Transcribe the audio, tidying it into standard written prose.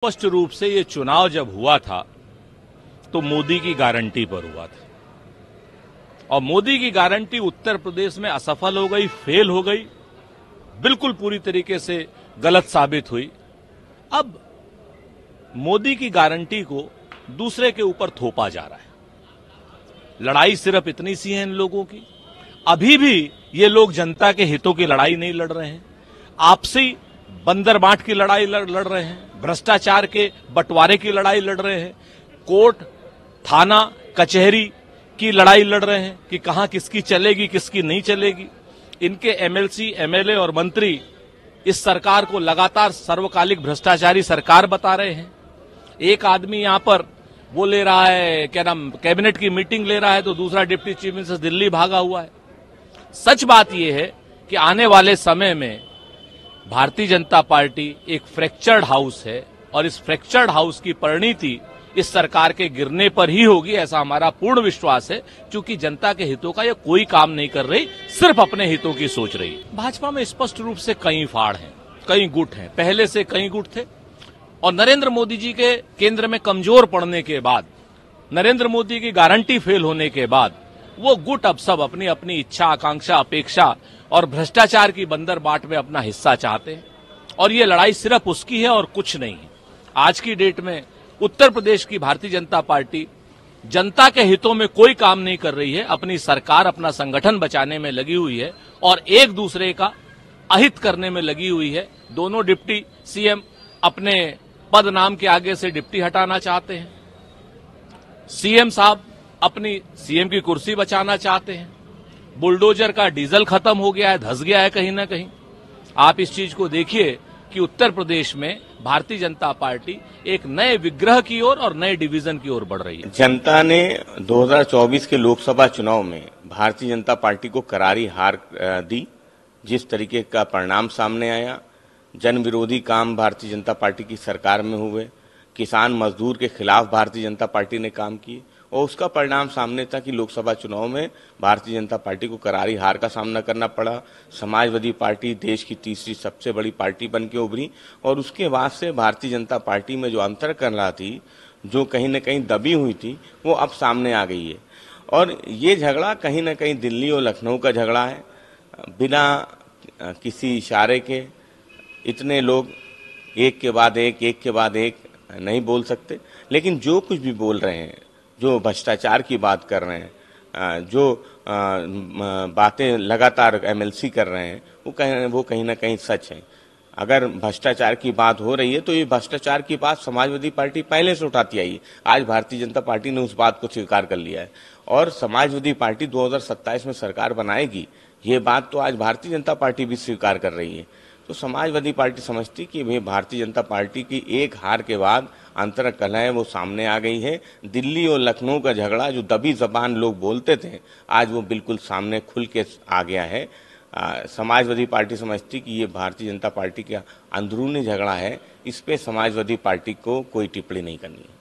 स्पष्ट रूप से ये चुनाव जब हुआ था तो मोदी की गारंटी पर हुआ था और मोदी की गारंटी उत्तर प्रदेश में असफल हो गई, फेल हो गई, बिल्कुल पूरी तरीके से गलत साबित हुई। अब मोदी की गारंटी को दूसरे के ऊपर थोपा जा रहा है। लड़ाई सिर्फ इतनी सी है इन लोगों की। अभी भी ये लोग जनता के हितों की लड़ाई नहीं लड़ रहे हैं, आपसी बंदर बांट की लड़ाई लड़ रहे हैं, भ्रष्टाचार के बंटवारे की लड़ाई लड़ रहे हैं, कोर्ट थाना कचहरी की लड़ाई लड़ रहे हैं कि कहां किसकी चलेगी किसकी नहीं चलेगी। इनके एमएलसी एमएलए और मंत्री इस सरकार को लगातार सर्वकालिक भ्रष्टाचारी सरकार बता रहे हैं। एक आदमी यहां पर वो ले रहा है, क्या नाम, कैबिनेट की मीटिंग ले रहा है तो दूसरा डिप्टी चीफ मिनिस्टर दिल्ली भागा हुआ है। सच बात यह है कि आने वाले समय में भारतीय जनता पार्टी एक फ्रैक्चर्ड हाउस है और इस फ्रैक्चर्ड हाउस की परिणति इस सरकार के गिरने पर ही होगी, ऐसा हमारा पूर्ण विश्वास है, क्योंकि जनता के हितों का ये कोई काम नहीं कर रही, सिर्फ अपने हितों की सोच रही है। भाजपा में स्पष्ट रूप से कई फाड़ हैं, कई गुट हैं, पहले से कई गुट थे और नरेंद्र मोदी जी के केंद्र में कमजोर पड़ने के बाद, नरेंद्र मोदी की गारंटी फेल होने के बाद वो गुट अब सब अपनी अपनी इच्छा आकांक्षा अपेक्षा और भ्रष्टाचार की बंदर बाट में अपना हिस्सा चाहते हैं और ये लड़ाई सिर्फ उसकी है और कुछ नहीं है। आज की डेट में उत्तर प्रदेश की भारतीय जनता पार्टी जनता के हितों में कोई काम नहीं कर रही है, अपनी सरकार अपना संगठन बचाने में लगी हुई है और एक दूसरे का अहित करने में लगी हुई है। दोनों डिप्टी सीएम अपने पद नाम के आगे से डिप्टी हटाना चाहते हैं, सीएम साहब अपनी सीएम की कुर्सी बचाना चाहते हैं, बुलडोजर का डीजल खत्म हो गया है, धस गया है कहीं ना कहीं। आप इस चीज को देखिए कि उत्तर प्रदेश में भारतीय जनता पार्टी एक नए विग्रह की ओर और नए डिवीजन की ओर बढ़ रही है। जनता ने 2024 के लोकसभा चुनाव में भारतीय जनता पार्टी को करारी हार दी। जिस तरीके का परिणाम सामने आया, जन विरोधी काम भारतीय जनता पार्टी की सरकार में हुए, किसान मजदूर के खिलाफ भारतीय जनता पार्टी ने काम किए और उसका परिणाम सामने था कि लोकसभा चुनाव में भारतीय जनता पार्टी को करारी हार का सामना करना पड़ा। समाजवादी पार्टी देश की तीसरी सबसे बड़ी पार्टी बन के उभरी और उसके बाद से भारतीय जनता पार्टी में जो अंतर करना थी, जो कहीं न कहीं दबी हुई थी, वो अब सामने आ गई है। और ये झगड़ा कहीं न कहीं दिल्ली और लखनऊ का झगड़ा है। बिना किसी इशारे के इतने लोग एक के बाद एक नहीं बोल सकते, लेकिन जो कुछ भी बोल रहे हैं, जो भ्रष्टाचार की बात कर रहे हैं, जो बातें लगातार एमएलसी कर रहे हैं, वो कहीं ना कहीं सच है। अगर भ्रष्टाचार की बात हो रही है तो ये भ्रष्टाचार की बात समाजवादी पार्टी पहले से उठाती आई है। आज भारतीय जनता पार्टी ने उस बात को स्वीकार कर लिया है और समाजवादी पार्टी 2027 में सरकार बनाएगी, ये बात तो आज भारतीय जनता पार्टी भी स्वीकार कर रही है। तो समाजवादी पार्टी समझती कि भाई भारतीय जनता पार्टी की एक हार के बाद अंतर कलह वो सामने आ गई है। दिल्ली और लखनऊ का झगड़ा जो दबी जबान लोग बोलते थे, आज वो बिल्कुल सामने खुल के आ गया है। समाजवादी पार्टी समझती कि ये भारतीय जनता पार्टी का अंदरूनी झगड़ा है, इस पे समाजवादी पार्टी को कोई टिप्पणी नहीं करनी है।